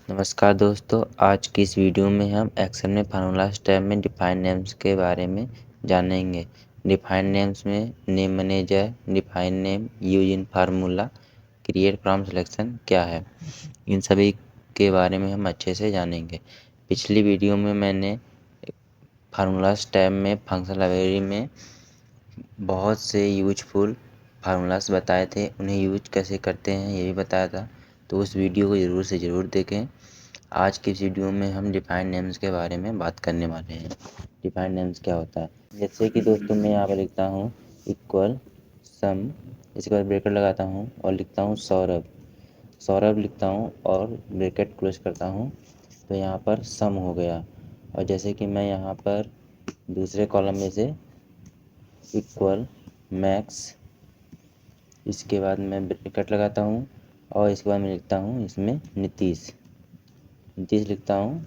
नमस्कार दोस्तों, आज की इस वीडियो में हम एक्सेल में फार्मूलाज टैब में डिफाइन नेम्स के बारे में जानेंगे। डिफाइन नेम्स में name manager, define name, use in formula, create from selection क्या है, इन सभी के बारे में हम अच्छे से जानेंगे। पिछली वीडियो में मैंने फार्मूलाज टैब में फंक्शन लाइब्रेरी में बहुत से यूजफुल फार्मूलाज बताए थे, उन्हें यूज कैसे करते हैं ये भी बताया था, तो उस वीडियो को ज़रूर से ज़रूर देखें। आज की इस वीडियो में हम डिफाइन नेम्स के बारे में बात करने वाले हैं। डिफाइन नेम्स क्या होता है, जैसे कि दोस्तों मैं यहाँ पर लिखता हूँ इक्वल सम, इसके बाद ब्रैकेट लगाता हूँ और लिखता हूँ सौरभ। सौरभ लिखता हूँ और ब्रैकेट क्लोज करता हूँ, तो यहाँ पर सम हो गया। और जैसे कि मैं यहाँ पर दूसरे कॉलम में से इक्वल मैक्स, इसके बाद मैं ब्रैकेट लगाता हूँ और इसके बाद मैं लिखता हूँ इसमें नीतीश लिखता हूँ,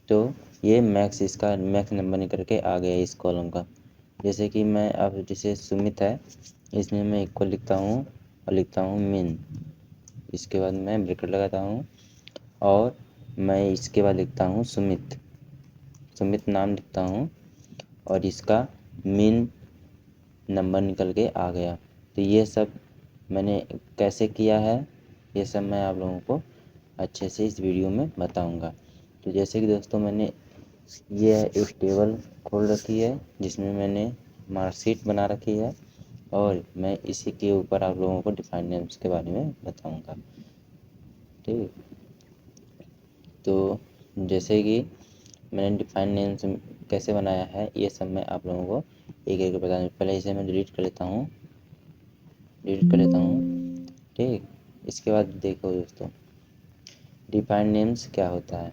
तो ये मैक्स, इसका मैक्स नंबर निकल के आ गया इस कॉलम का। जैसे कि मैं अब जैसे सुमित है, इसमें मैं इक्वल लिखता हूँ और लिखता हूँ मिन, इसके बाद मैं ब्रैकेट लगाता हूँ और मैं इसके बाद लिखता हूँ सुमित नाम लिखता हूँ और इसका मिन नंबर निकल के आ गया। तो ये सब मैंने कैसे किया है, ये सब मैं आप लोगों को अच्छे से इस वीडियो में बताऊंगा। तो जैसे कि दोस्तों मैंने ये एक टेबल खोल रखी है जिसमें मैंने मार्कशीट बना रखी है और मैं इसी के ऊपर आप लोगों को डिफाइन नेम्स के बारे में बताऊंगा। ठीक, तो जैसे कि मैंने डिफाइन नेम्स कैसे बनाया है ये सब मैं आप लोगों को एक एक बता दूँ। पहले इसे मैं डिलीट कर लेता हूँ, ठीक। इसके बाद देखो दोस्तों डिफाइन नेम्स क्या होता है।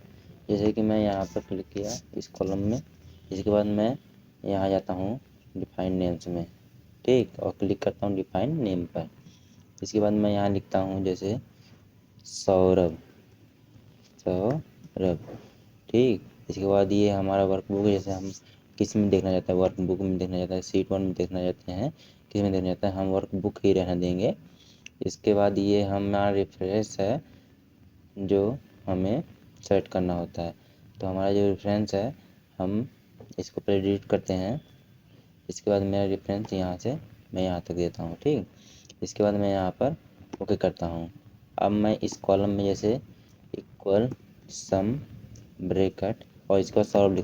जैसे कि मैं यहाँ पर क्लिक किया इस कॉलम में, इसके बाद मैं यहाँ जाता हूँ डिफाइन नेम्स में, ठीक, और क्लिक करता हूँ डिफाइन नेम पर। इसके बाद मैं यहाँ लिखता हूँ जैसे सौरभ, ठीक। इसके बाद ये हमारा वर्कबुक, जैसे हम किस में देखना चाहते हैं, वर्कबुक में देखना चाहता है, शीट 1 में देखना चाहते हैं, किस में देखना चाहते हैं, हम वर्कबुक ही रहने देंगे। इसके बाद ये हमारा रेफरेंस है जो हमें सेट करना होता है, तो हमारा जो रेफरेंस है हम इसको पहले डिलीट करते हैं। इसके बाद मेरा रेफरेंस यहाँ से मैं यहाँ तक देता हूँ, ठीक। इसके बाद मैं यहाँ पर ओके करता हूँ। अब मैं इस कॉलम में जैसे इक्वल सम ब्रैकेट और इसके बाद सौरभ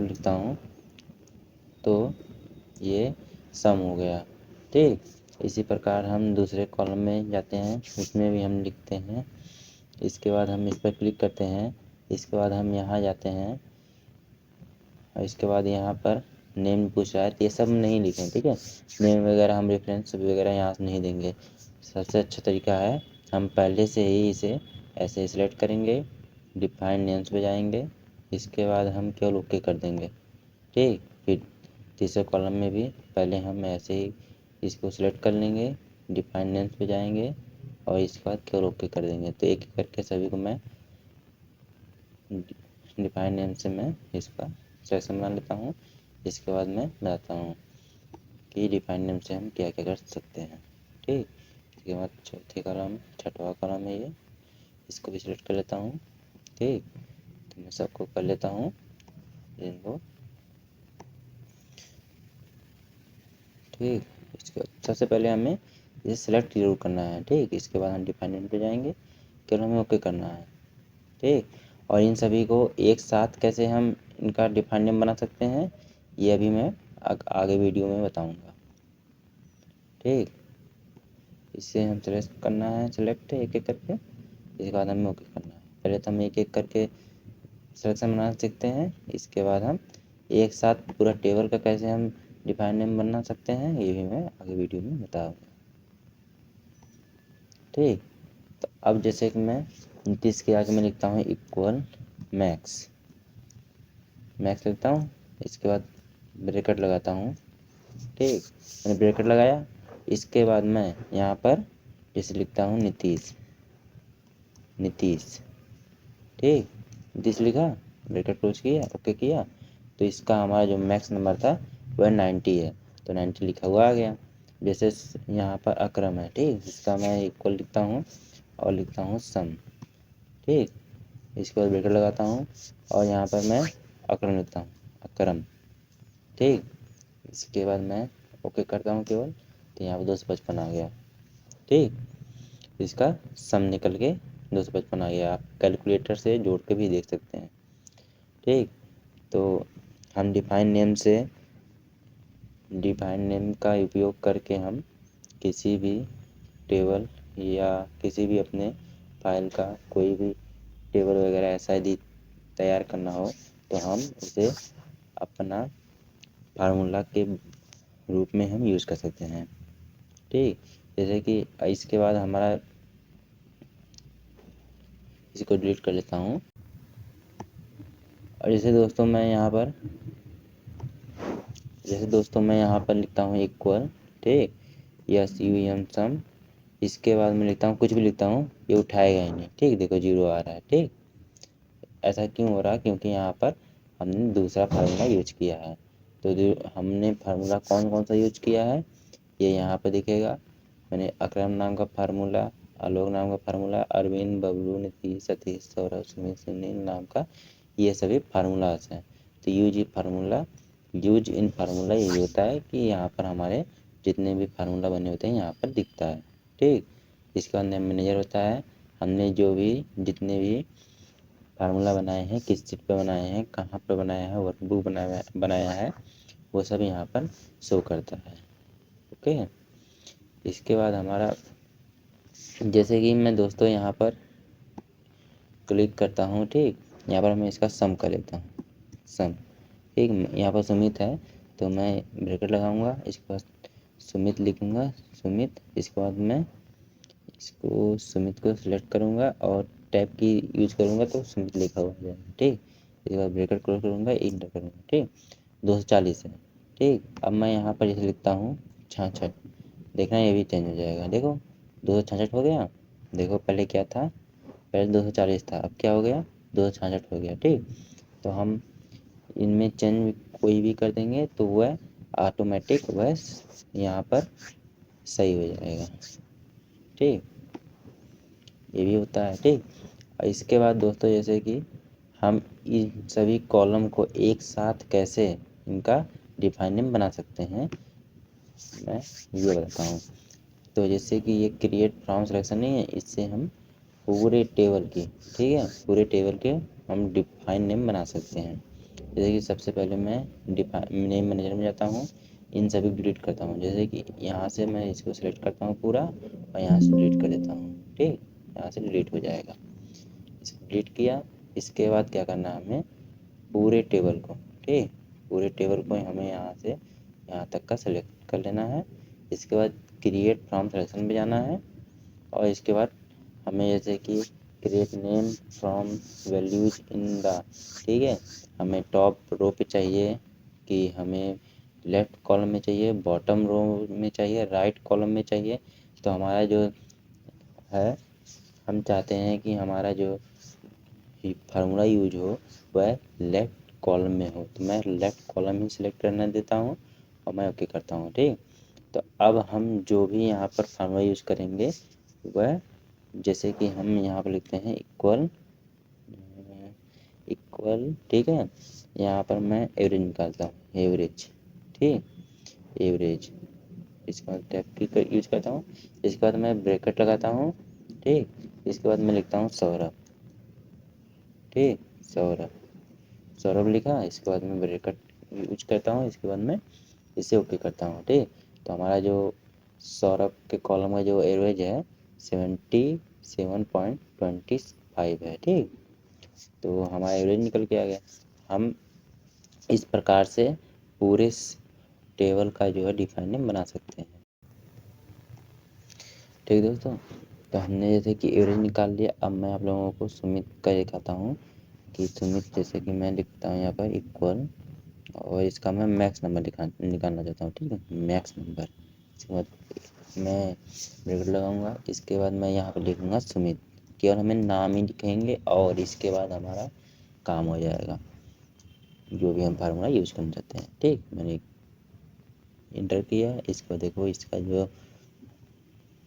लिखता हूँ, तो ये सम हो गया, ठीक। इसी प्रकार हम दूसरे कॉलम में जाते हैं, उसमें भी हम लिखते हैं। इसके बाद हम इस पर क्लिक करते हैं, इसके बाद हम यहाँ जाते हैं और इसके बाद यहाँ पर नेम पूछ रहा है, तो ये सब नहीं लिखें, ठीक है। नेम वगैरह हम रेफरेंस वगैरह यहाँ से नहीं देंगे। सबसे अच्छा तरीका है हम पहले से ही इसे ऐसे सिलेक्ट करेंगे, डिफाइन नेम्स पे जाएंगे, इसके बाद हम केवल ओके कर देंगे, ठीक। फिर तीसरे कॉलम में भी पहले हम ऐसे ही इसको सिलेक्ट कर लेंगे, डिफाइन नेम्स पे जाएंगे और इसके बाद केवल ओके कर देंगे। तो एक एक करके सभी को मैं डिफाइन नेम से मैं इसका सेक्शन बना लेता हूँ। इसके बाद मैं बताता हूँ कि डिफाइन नेम से हम क्या क्या कर सकते हैं, ठीक। इसके बाद छठवां कॉलम है ये, इसको भी सिलेक्ट कर लेता हूँ, ठीक। तो मैं सबको कर लेता हूँ इनको, ठीक। इसके बाद सबसे पहले हमें इसे सेलेक्ट जरूर करना है, ठीक। इसके बाद हम डिफाइन नेम पे जाएंगे, केवल हमें ओके करना है, ठीक। और इन सभी को एक साथ कैसे हम इनका डिफाइन नेम बना सकते हैं ये अभी मैं आगे वीडियो में बताऊंगा, ठीक। इसे हम सेलेक्ट करना है, सेलेक्ट एक एक करके, इसके बाद हमें ओके करना है। पहले तो हम एक एक करके सिलेक्शन बना सकते हैं, इसके बाद हम एक साथ पूरा टेबल का कैसे हम डिफाइन नेम बना सकते हैं ये भी मैं आगे वीडियो में बताऊँगा, ठीक। तो अब जैसे कि मैं 29 के आगे मैं लिखता हूँ इक्वल मैक्स लिखता हूँ, इसके बाद ब्रैकेट लगाता हूँ, ठीक। मैंने ब्रैकेट लगाया, इसके बाद मैं यहाँ पर जैसे लिखता हूँ नीतीश, ठीक। नीतीश लिखा, ब्रैकेट क्लोज किया, ओके किया, तो इसका हमारा जो मैक्स नंबर था वह 90 है, तो 90 लिखा हुआ आ गया। जैसे यहाँ पर अकरम है, ठीक, इसका मैं इक्वल लिखता हूँ और लिखता हूँ सम, ठीक। इसके बाद ब्रैकेट लगाता हूँ और यहाँ पर मैं अकरम लिखता हूँ, अकरम, ठीक। इसके बाद मैं ओके करता हूँ केवल, तो यहाँ पर 255 आ गया, ठीक। इसका सम निकल के 255 आ गया। आप कैलकुलेटर से जोड़ के भी देख सकते हैं, ठीक। तो हम डिफाइन नेम का उपयोग करके हम किसी भी टेबल या किसी भी अपने फाइल का कोई भी टेबल वगैरह ऐसा यदि तैयार करना हो तो हम उसे अपना फार्मूला के रूप में हम यूज़ कर सकते हैं, ठीक। जैसे कि इसके बाद हमारा, इसको डिलीट कर लेता हूँ। और जैसे दोस्तों मैं यहाँ पर लिखता हूँ इक्वल, ठीक, SUM सम। इसके बाद मैं लिखता हूँ, कुछ भी लिखता हूँ, ये उठाएगा ही नहीं, ठीक। देखो 0 आ रहा है, ठीक। ऐसा क्यों हो रहा है? क्योंकि यहाँ पर हमने दूसरा फार्मूला यूज किया है। तो जो हमने फार्मूला कौन सा यूज किया है ये यहाँ पर दिखेगा। मैंने अकरम नाम का फार्मूला, आलोक नाम का फार्मूला, अरविंद, बबलू, नीतीश, सतीश, सौरभ, सुमित, सुनील नाम का, ये सभी फार्मूलाज हैं। तो यूज इन फार्मूला ये होता है कि यहाँ पर हमारे जितने भी फार्मूला बने होते हैं यहाँ पर दिखता है, ठीक। इसके बाद नेम मैनेजर होता है। हमने जितने भी फार्मूला बनाए हैं, किस चीज़ पे बनाए हैं, कहाँ पर बनाया है, वर्कबुक बनाया है, वो सब यहाँ पर शो करता है, ओके। इसके बाद हमारा, जैसे कि मैं दोस्तों यहाँ पर क्लिक करता हूँ, ठीक। यहाँ पर मैं इसका सम कर लेता हूँ, सम, ठीक। यहाँ पर सुमित है तो मैं ब्रैकेट लगाऊंगा, इसके बाद सुमित लिखूंगा, सुमित। इसके बाद मैं सुमित को सिलेक्ट करूंगा और टैब की यूज करूंगा तो सुमित लिखा हुआ जाएगा, ठीक। इसके बाद ब्रैकेट क्लोज करूंगा, इंटर करूंगा, ठीक। 240 है, ठीक। अब मैं यहाँ पर जैसे लिखता हूँ 66, देखना ये भी चेंज हो जाएगा, देखो 266 हो गया। देखो पहले क्या था, पहले 240 था, अब क्या हो गया, 266 हो गया, ठीक। तो हम इनमें चेंज कोई भी कर देंगे तो वह ऑटोमेटिक वह यहाँ पर सही हो जाएगा, ठीक। ये भी होता है, ठीक। और इसके बाद दोस्तों जैसे कि हम इन सभी कॉलम को एक साथ कैसे इनका डिफाइन नेम बना सकते हैं, मैं ये बताता हूँ। तो जैसे कि ये क्रिएट फ्रॉम सिलेक्शन नहीं है, इससे हम पूरे टेबल की, ठीक है, पूरे टेबल के हम डिफाइन नेम बना सकते हैं। जैसे कि सबसे पहले मैं नेम मैनेजर में जाता हूँ, इन सभी को डिलीट करता हूँ। जैसे कि यहाँ से मैं इसको सिलेक्ट करता हूँ पूरा और यहाँ से डिलीट कर देता हूँ, ठीक। यहाँ से डिलीट हो जाएगा, इसको डिलीट किया। इसके बाद क्या करना है हमें, पूरे टेबल को, ठीक, पूरे टेबल को हमें यहाँ से यहाँ तक का सेलेक्ट कर लेना है। इसके बाद क्रिएट फ्रॉम सिलेक्शन में जाना है और इसके बाद हमें जैसे कि create name from values in the, ठीक है, हमें टॉप रो पे चाहिए कि हमें लेफ्ट कॉलम में चाहिए, बॉटम रो में चाहिए, राइट कॉलम में चाहिए। तो हमारा जो है, हम चाहते हैं कि हमारा जो फार्मूला यूज हो वह लेफ्ट कॉलम में हो, तो मैं लेफ्ट कॉलम ही सिलेक्ट करना देता हूँ और मैं ओके करता हूँ, ठीक। तो अब हम जो भी यहाँ पर फार्मूला यूज करेंगे वह, जैसे कि हम यहाँ पर लिखते हैं इक्वल, ठीक है। यहाँ पर मैं एवरेज निकालता हूँ, एवरेज, ठीक, एवरेज। इसके बाद टैब की यूज करता हूँ। इसके बाद मैं ब्रैकेट लगाता हूँ, ठीक। इसके बाद मैं लिखता हूँ सौरभ, ठीक, सौरभ लिखा। इसके बाद मैं ब्रैकेट यूज करता हूँ, इसके बाद मैं इसे ओके करता हूँ, ठीक। तो हमारा जो सौरभ के कॉलम का जो एवरेज है 77.25 है, ठीक। तो हमारा एवरेज निकल के आ गया। हम इस प्रकार से पूरे टेबल का जो है डिफाइन नेम बना सकते हैं, ठीक दोस्तों। तो हमने जैसे कि एवरेज निकाल लिया। अब मैं आप लोगों को सुमित का दिखाता हूँ कि सुमित, जैसे कि मैं लिखता हूँ यहाँ पर इक्वल और इसका मैं मैक्स नंबर निकालना चाहता हूँ, ठीक है, मैक्स नंबर। इसके बाद मैं ब्रैकेट लगाऊंगा। इसके बाद मैं यहाँ पर लिखूंगा सुमित, केवल हमें नाम ही लिखेंगे और इसके बाद हमारा काम हो जाएगा, जो भी हम फार्मूला यूज करना चाहते हैं, ठीक। मैंने इंटर किया। इसको देखो, इसका जो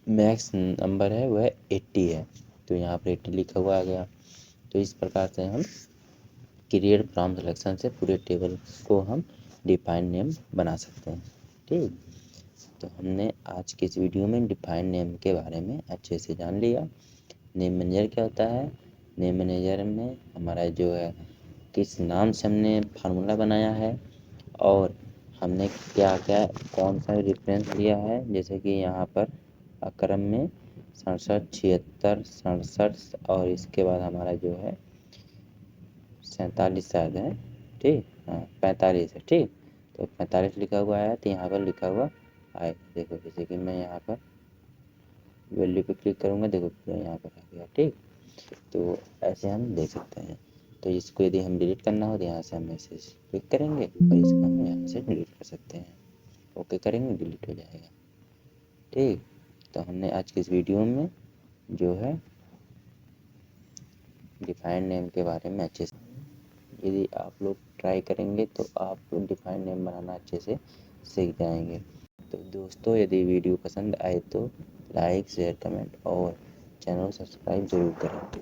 मैक्स नंबर है वह 80 है, तो यहाँ पर 80 लिखा हुआ आ गया। तो इस प्रकार से हम क्रिएट फ्रॉम सिलेक्शन से पूरे टेबल को हम डिफाइन नेम बना सकते हैं। ठीक, तो हमने आज के इस वीडियो में डिफाइन नेम के बारे में अच्छे से जान लिया। नेम मैनेजर क्या होता है, नेम मैनेजर में हमारा जो है किस नाम से हमने फार्मूला बनाया है और हमने क्या क्या कौन सा रेफरेंस लिया है, जैसे कि यहाँ पर क्रम में 67, 76, 67 और इसके बाद हमारा जो है 47 शायद है। ठीक, हाँ 45 है। ठीक, तो 45 लिखा हुआ है, तो यहाँ पर लिखा हुआ आए देखो, जैसे कि मैं यहाँ पर वैल्यू पे क्लिक करूँगा, देखो पूरा यहाँ पर आ गया। ठीक, तो ऐसे हम देख सकते हैं। तो इसको यदि हम डिलीट करना हो तो यहाँ से हम मैसेज क्लिक करेंगे और इसको हम यहाँ से डिलीट कर सकते हैं। ओके करेंगे, डिलीट हो जाएगा। ठीक, तो हमने आज की इस वीडियो में जो है डिफाइन नेम के बारे में अच्छे से, यदि आप लोग ट्राई करेंगे तो आप डिफाइन नेम बनाना अच्छे से सीख जाएंगे। तो दोस्तों, यदि वीडियो पसंद आए तो लाइक, शेयर, कमेंट और चैनल सब्सक्राइब ज़रूर करें।